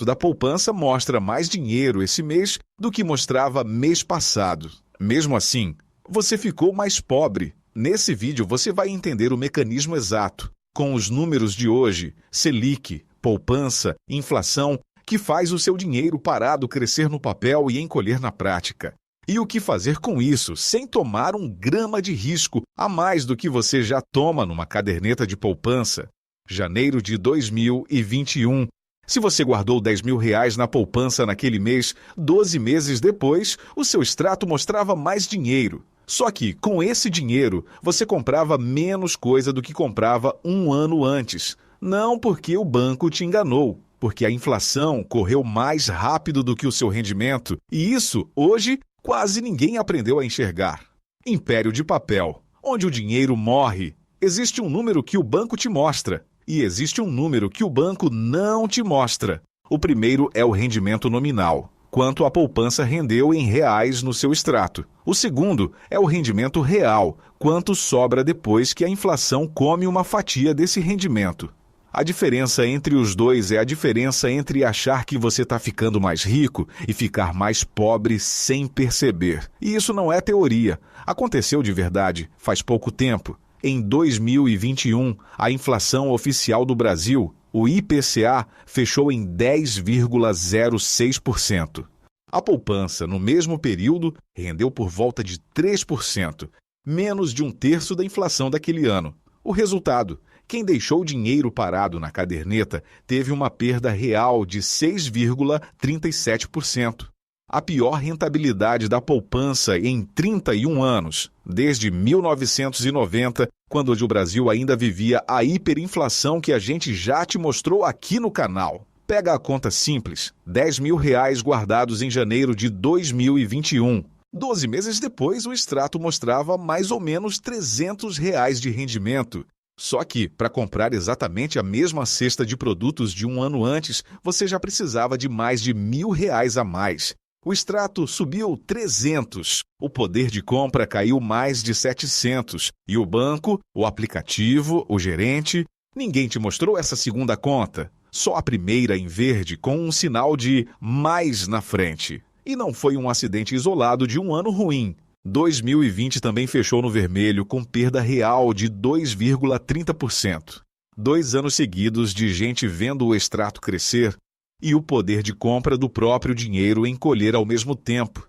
da poupança mostra mais dinheiro esse mês do que mostrava mês passado. Mesmo assim, você ficou mais pobre. Nesse vídeo você vai entender o mecanismo exato, com os números de hoje, Selic, poupança, inflação, que faz o seu dinheiro parado crescer no papel e encolher na prática. E o que fazer com isso sem tomar um grama de risco a mais do que você já toma numa caderneta de poupança? Janeiro de 2021. Se você guardou R$10.000 na poupança naquele mês, 12 meses depois, o seu extrato mostrava mais dinheiro. Só que, com esse dinheiro, você comprava menos coisa do que comprava um ano antes. Não porque o banco te enganou, porque a inflação correu mais rápido do que o seu rendimento. E isso, hoje, quase ninguém aprendeu a enxergar. Império de papel. Onde o dinheiro morre, existe um número que o banco te mostra. E existe um número que o banco não te mostra. O primeiro é o rendimento nominal, quanto a poupança rendeu em reais no seu extrato. O segundo é o rendimento real, quanto sobra depois que a inflação come uma fatia desse rendimento. A diferença entre os dois é a diferença entre achar que você está ficando mais rico e ficar mais pobre sem perceber. E isso não é teoria. Aconteceu de verdade, faz pouco tempo. Em 2021, a inflação oficial do Brasil, o IPCA, fechou em 10,06%. A poupança, no mesmo período, rendeu por volta de 3%, menos de um terço da inflação daquele ano. O resultado: quem deixou dinheiro parado na caderneta teve uma perda real de 6,37%. A pior rentabilidade da poupança em 31 anos, desde 1990, quando o Brasil ainda vivia a hiperinflação que a gente já te mostrou aqui no canal. Pega a conta simples, R$10.000 guardados em janeiro de 2021. 12 meses depois, o extrato mostrava mais ou menos R$300 de rendimento. Só que, para comprar exatamente a mesma cesta de produtos de um ano antes, você já precisava de mais de R$1.000 a mais. O extrato subiu 300, o poder de compra caiu mais de 700, e o banco, o aplicativo, o gerente, ninguém te mostrou essa segunda conta, só a primeira em verde com um sinal de mais na frente. E não foi um acidente isolado de um ano ruim. 2020 também fechou no vermelho com perda real de 2,30%. 2 anos seguidos de gente vendo o extrato crescer, e o poder de compra do próprio dinheiro encolher ao mesmo tempo.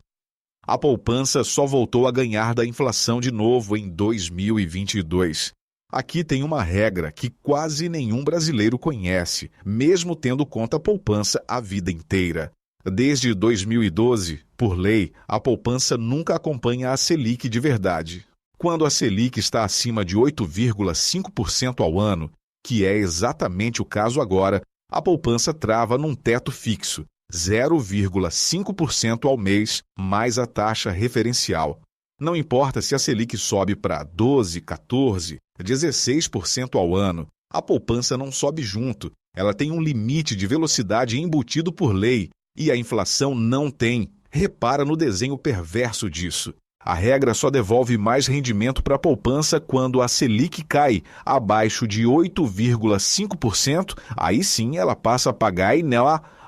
A poupança só voltou a ganhar da inflação de novo em 2022. Aqui tem uma regra que quase nenhum brasileiro conhece, mesmo tendo conta poupança a vida inteira. Desde 2012, por lei, a poupança nunca acompanha a Selic de verdade. Quando a Selic está acima de 8,5% ao ano, que é exatamente o caso agora, a poupança trava num teto fixo, 0,5% ao mês, mais a taxa referencial. Não importa se a Selic sobe para 12%, 14%, 16% ao ano, a poupança não sobe junto. Ela tem um limite de velocidade embutido por lei e a inflação não tem. Repara no desenho perverso disso. A regra só devolve mais rendimento para a poupança quando a Selic cai abaixo de 8,5%, aí sim ela passa a pagar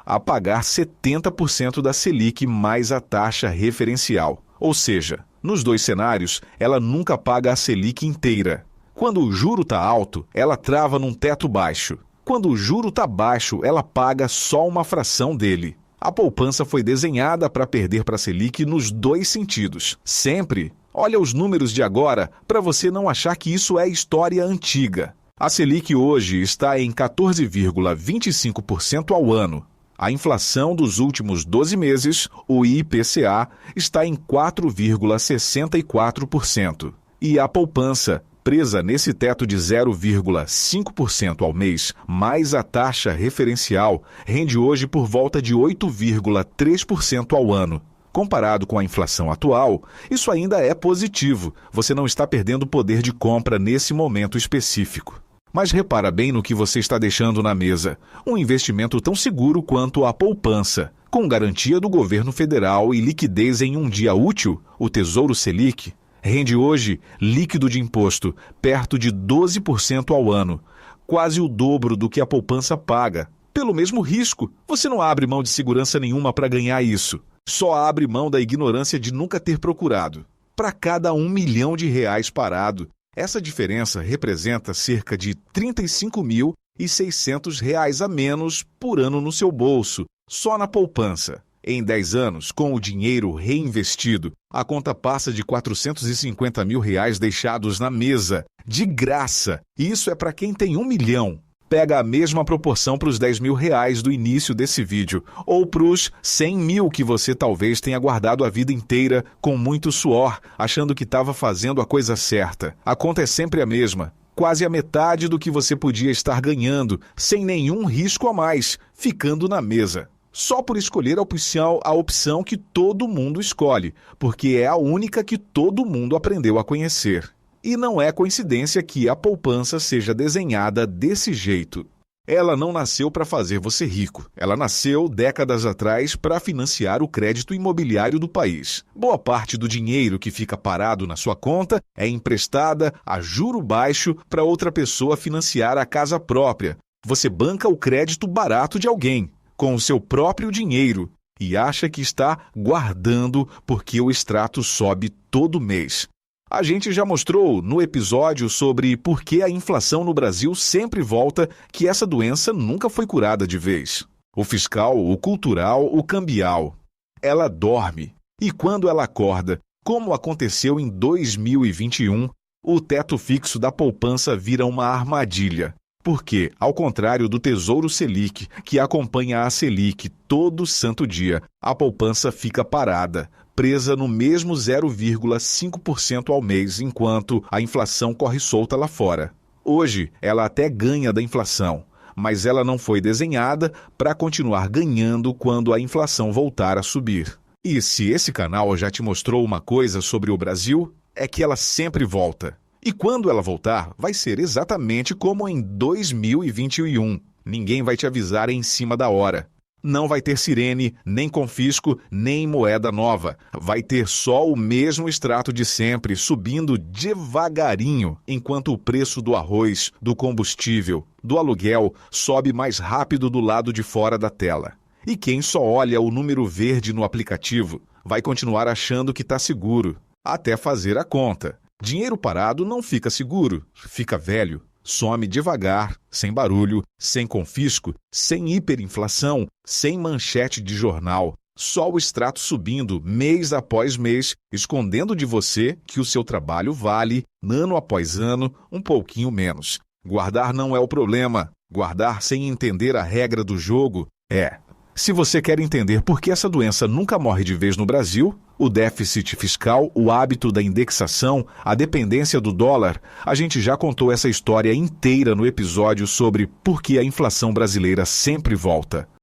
a pagar 70% da Selic mais a taxa referencial. Ou seja, nos dois cenários, ela nunca paga a Selic inteira. Quando o juro está alto, ela trava num teto baixo. Quando o juro está baixo, ela paga só uma fração dele. A poupança foi desenhada para perder para a Selic nos dois sentidos. Sempre. Olha os números de agora para você não achar que isso é história antiga. A Selic hoje está em 14,25% ao ano. A inflação dos últimos 12 meses, o IPCA, está em 4,64%. E a poupança, presa nesse teto de 0,5% ao mês, mais a taxa referencial, rende hoje por volta de 8,3% ao ano. Comparado com a inflação atual, isso ainda é positivo. Você não está perdendo poder de compra nesse momento específico. Mas repara bem no que você está deixando na mesa. Um investimento tão seguro quanto a poupança, com garantia do governo federal e liquidez em um dia útil, o Tesouro Selic, rende hoje, líquido de imposto, perto de 12% ao ano, quase o dobro do que a poupança paga. Pelo mesmo risco, você não abre mão de segurança nenhuma para ganhar isso. Só abre mão da ignorância de nunca ter procurado. Para cada R$ 1 milhão parado, essa diferença representa cerca de R$ 35.600 a menos por ano no seu bolso, só na poupança. Em 10 anos, com o dinheiro reinvestido, a conta passa de R$ 450 mil deixados na mesa, de graça. E isso é para quem tem 1 milhão. Pega a mesma proporção para os R$ 10 mil do início desse vídeo, ou para os 100 mil que você talvez tenha guardado a vida inteira com muito suor, achando que estava fazendo a coisa certa. A conta é sempre a mesma, quase a metade do que você podia estar ganhando, sem nenhum risco a mais, ficando na mesa. Só por escolher a opção que todo mundo escolhe, porque é a única que todo mundo aprendeu a conhecer. E não é coincidência que a poupança seja desenhada desse jeito. Ela não nasceu para fazer você rico. Ela nasceu décadas atrás para financiar o crédito imobiliário do país. Boa parte do dinheiro que fica parado na sua conta é emprestada a juro baixo para outra pessoa financiar a casa própria. Você banca o crédito barato de alguém, com o seu próprio dinheiro, e acha que está guardando porque o extrato sobe todo mês. A gente já mostrou no episódio sobre por que a inflação no Brasil sempre volta, que essa doença nunca foi curada de vez. O fiscal, o cultural, o cambial. Ela dorme. E quando ela acorda, como aconteceu em 2021, o teto fixo da poupança vira uma armadilha. Porque, ao contrário do Tesouro Selic, que acompanha a Selic todo santo dia, a poupança fica parada, presa no mesmo 0,5% ao mês, enquanto a inflação corre solta lá fora. Hoje, ela até ganha da inflação, mas ela não foi desenhada para continuar ganhando quando a inflação voltar a subir. E se esse canal já te mostrou uma coisa sobre o Brasil, é que ela sempre volta. E quando ela voltar, vai ser exatamente como em 2021. Ninguém vai te avisar em cima da hora. Não vai ter sirene, nem confisco, nem moeda nova. Vai ter só o mesmo extrato de sempre, subindo devagarinho, enquanto o preço do arroz, do combustível, do aluguel sobe mais rápido do lado de fora da tela. E quem só olha o número verde no aplicativo vai continuar achando que está seguro, até fazer a conta. Dinheiro parado não fica seguro, fica velho. Some devagar, sem barulho, sem confisco, sem hiperinflação, sem manchete de jornal. Só o extrato subindo mês após mês, escondendo de você que o seu trabalho vale, ano após ano, um pouquinho menos. Guardar não é o problema. Guardar sem entender a regra do jogo é. Se você quer entender por que essa doença nunca morre de vez no Brasil, o déficit fiscal, o hábito da indexação, a dependência do dólar, a gente já contou essa história inteira no episódio sobre por que a inflação brasileira sempre volta.